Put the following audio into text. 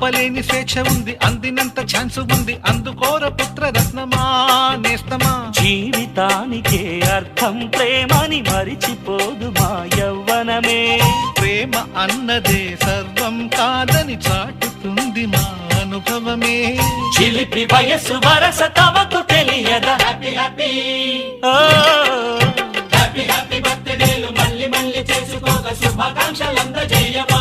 ఆపలేని స్వేచ్ఛ ఉంది, అందినంత ఛాన్స్ ఉంది, అందుకోర పుత్ర రత్నమా నేస్తమా. జీవితానికే అర్థం ప్రేమని మరిచిపోదు మా యవ్వనమే. ప్రేమ అన్నదే సర్వం కాదని చాటుతుంది మా అనుభవమే. చిలిపి వయసు వరస తమకు తెలియదా. హ్యాపీ హ్యాపీ హ్యాపీ హ్యాపీ బర్త్డేలు మళ్ళీ మళ్ళీ చేసుకోక శుభాకాంక్షలందజేయమా.